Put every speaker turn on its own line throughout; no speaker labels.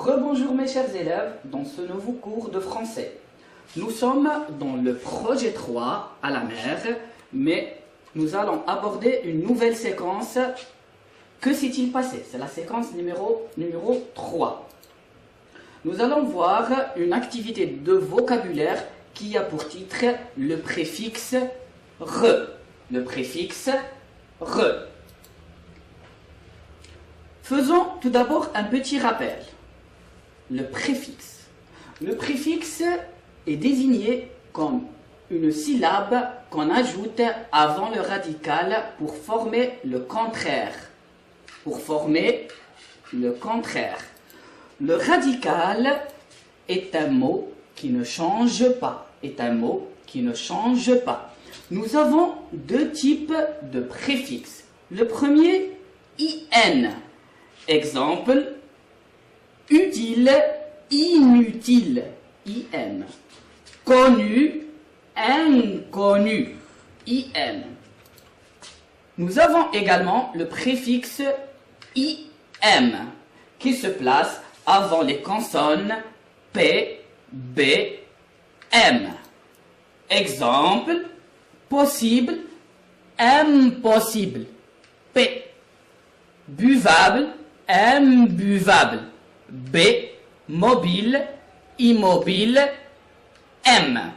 Rebonjour mes chers élèves dans ce nouveau cours de français. Nous sommes dans le projet 3 à la mer, mais nous allons aborder une nouvelle séquence. Que s'est-il passé? C'est la séquence numéro 3. Nous allons voir une activité de vocabulaire qui a pour titre le préfixe re. Le préfixe re. Faisons tout d'abord un petit rappel. Le préfixe. Le préfixe est désigné comme une syllabe qu'on ajoute avant le radical pour former le contraire. Pour former le contraire. Le radical est un mot qui ne change pas. Est un mot qui ne change pas. Nous avons deux types de préfixes. Le premier, IN. Exemple, utile, inutile, IN. Connu, inconnu, IN. Nous avons également le préfixe IM qui se place avant les consonnes P, B, M. Exemple, possible, impossible, P. Buvable, imbuvable, B. Mobile, immobile, M.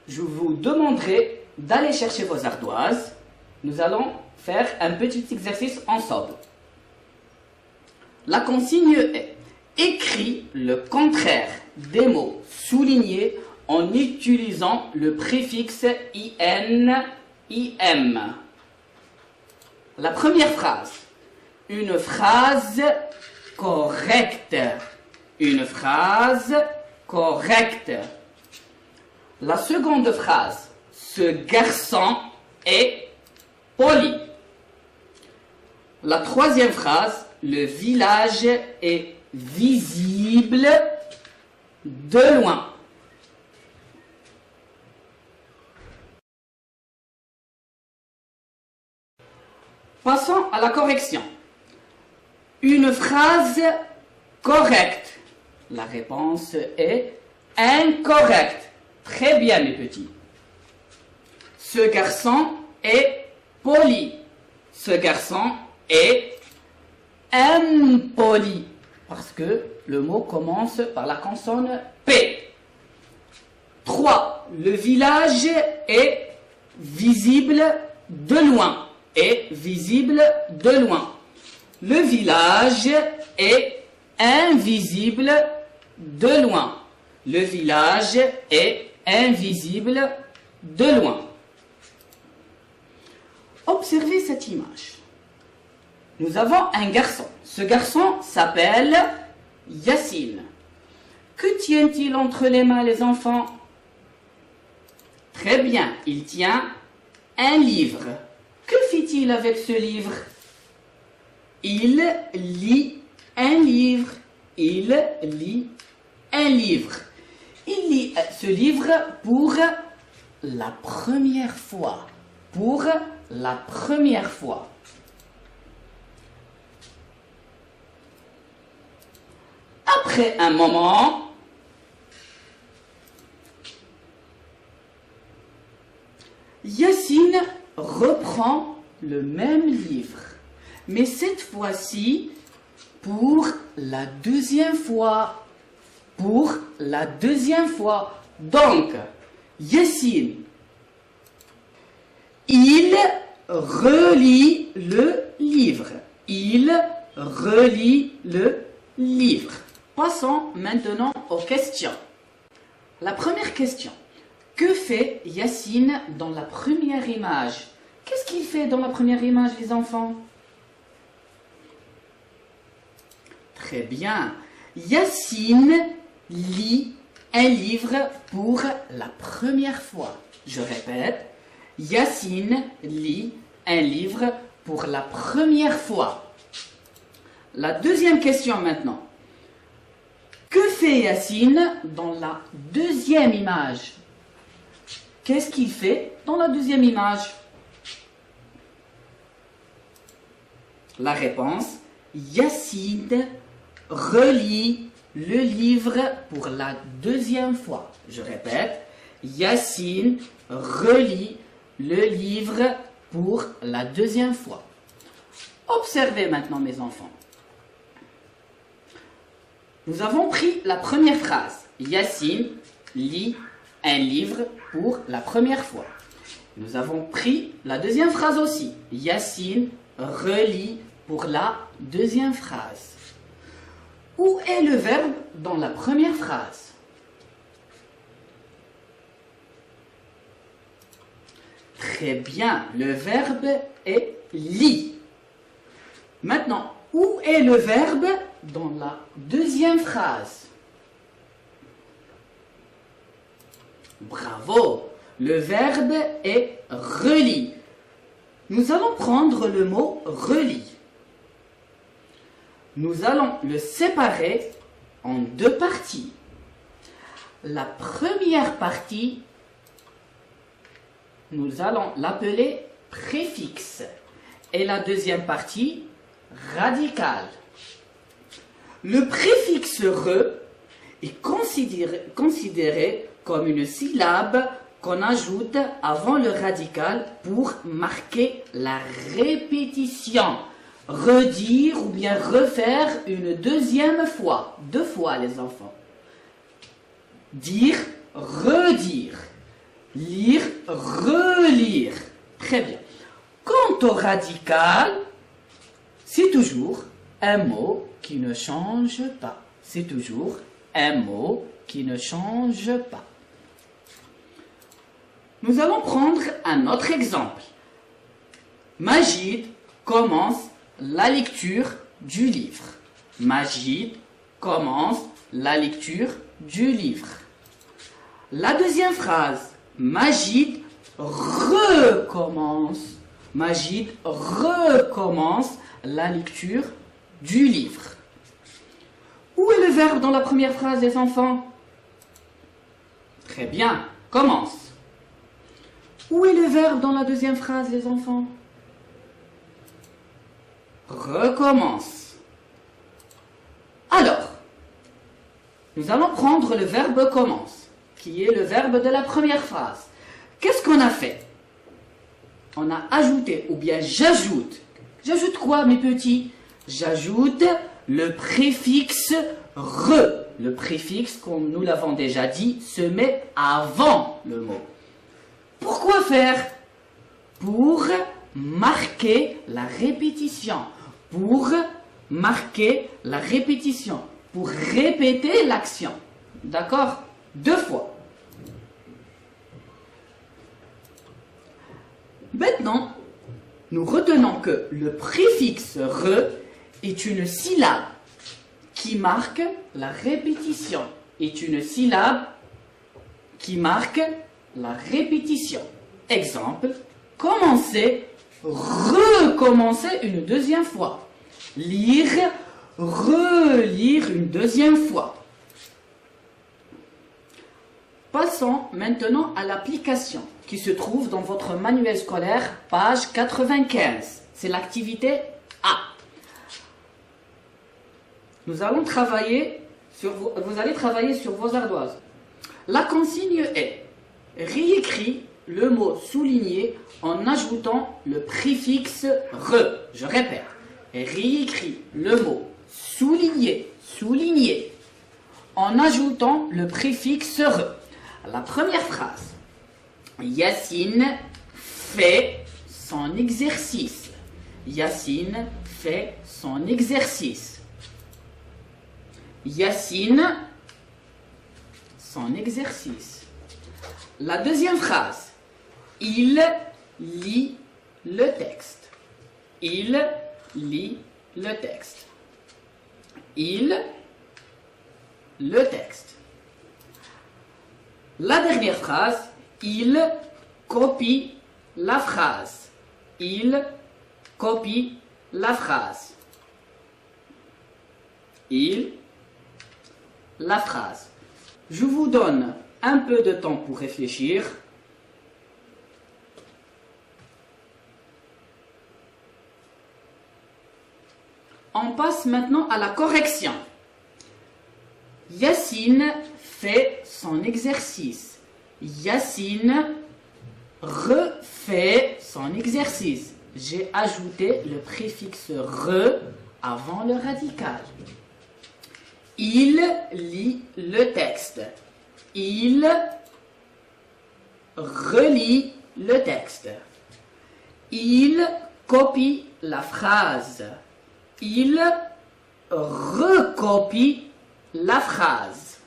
Je vous demanderai d'aller chercher vos ardoises. Nous allons faire un petit exercice ensemble. La consigne est: écris le contraire des mots soulignés en utilisant le préfixe IN, IM. La première phrase. Une phrase correcte. Une phrase correcte. La seconde phrase. Ce garçon est poli. La troisième phrase. Le village est visible de loin. Passons à la correction. Une phrase correcte. La réponse est incorrecte. Très bien, mes petits. Ce garçon est poli. Ce garçon est impoli. Parce que le mot commence par la consonne P. 3. Le village est visible de loin. Est visible de loin. Le village est invisible de loin. Le village est invisible de loin. Observez cette image. Nous avons un garçon. Ce garçon s'appelle Yacine. Que tient-il entre les mains, les enfants? Très bien, il tient un livre. Que fait-il avec ce livre? Il lit un livre. Il lit un livre. Il lit ce livre pour la première fois. Pour la première fois. Après un moment, Yacine reprend le même livre. Mais cette fois-ci, pour la deuxième fois. Pour la deuxième fois. Donc, Yacine, il relit le livre. Il relit le livre. Passons maintenant aux questions. La première question. Que fait Yacine dans la première image? Qu'est-ce qu'il fait dans la première image, les enfants? Très bien. Yacine lit un livre pour la première fois. Je répète. Yacine lit un livre pour la première fois. La deuxième question maintenant. Que fait Yacine dans la deuxième image? Qu'est-ce qu'il fait dans la deuxième image? La réponse, Yacine relit le livre pour la deuxième fois. Je répète, Yacine relit le livre pour la deuxième fois. Observez maintenant mes enfants. Nous avons pris la première phrase. Yacine lit un livre pour la première fois. Nous avons pris la deuxième phrase aussi. Yacine relit pour la deuxième phrase. Où est le verbe dans la première phrase? Très bien, le verbe est lit. Maintenant, où est le verbe dans la deuxième phrase? Bravo, le verbe est relit. Nous allons prendre le mot relit. Nous allons le séparer en deux parties. La première partie, nous allons l'appeler préfixe. Et la deuxième partie, radical. Le préfixe re est considéré comme une syllabe qu'on ajoute avant le radical pour marquer la répétition. Redire ou bien refaire une deuxième fois. Deux fois les enfants. Dire, redire. Lire, relire. Très bien. Quant au radical, c'est toujours un mot qui ne change pas. C'est toujours un mot qui ne change pas. Nous allons prendre un autre exemple. Majid commence la lecture du livre. Majid commence la lecture du livre. La deuxième phrase. Majid recommence. Majid recommence la lecture du livre. Où est le verbe dans la première phrase, les enfants? Très bien, commence. Où est le verbe dans la deuxième phrase, les enfants? Recommence. Alors, nous allons prendre le verbe commence, qui est le verbe de la première phrase. Qu'est-ce qu'on a fait? On a ajouté, ou bien j'ajoute. J'ajoute quoi, mes petits? J'ajoute le préfixe re. Le préfixe, comme nous l'avons déjà dit, se met avant le mot. Pourquoi faire? Pour marquer la répétition. Pour marquer la répétition. Pour répéter l'action. D'accord? Deux fois. Maintenant, nous retenons que le préfixe re est une syllabe qui marque la répétition. Est une syllabe qui marque la répétition. Exemple, commencer, recommencer une deuxième fois. Lire, relire une deuxième fois. Passons maintenant à l'application qui se trouve dans votre manuel scolaire, page 95. C'est l'activité A. Nous allons travailler sur vous allez travailler sur vos ardoises. La consigne est réécrit le mot souligné en ajoutant le préfixe re. Je répète, réécrit le mot souligné, souligné en ajoutant le préfixe re. La première phrase. Yacine fait son exercice. Yacine fait son exercice. Yacine, son exercice. La deuxième phrase. Il lit le texte. Il lit le texte. Il, le texte. La dernière phrase. Il copie la phrase. Il copie la phrase. Il, la phrase. Je vous donne un peu de temps pour réfléchir. On passe maintenant à la correction. Yacine fait son exercice. Yacine refait son exercice. J'ai ajouté le préfixe re avant le radical. Il lit le texte. Il relit le texte. Il copie la phrase. Il recopie la phrase.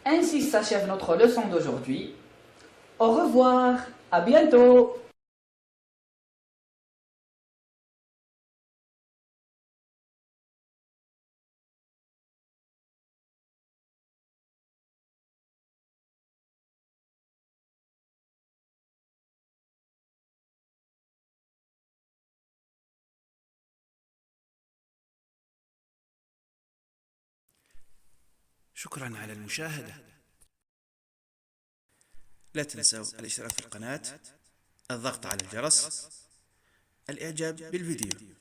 Ainsi s'achève notre leçon d'aujourd'hui. Au revoir, à bientôt.
شكرا على المشاهدة. لا تنسوا الاشتراك في القناة، الضغط على الجرس، الإعجاب بالفيديو.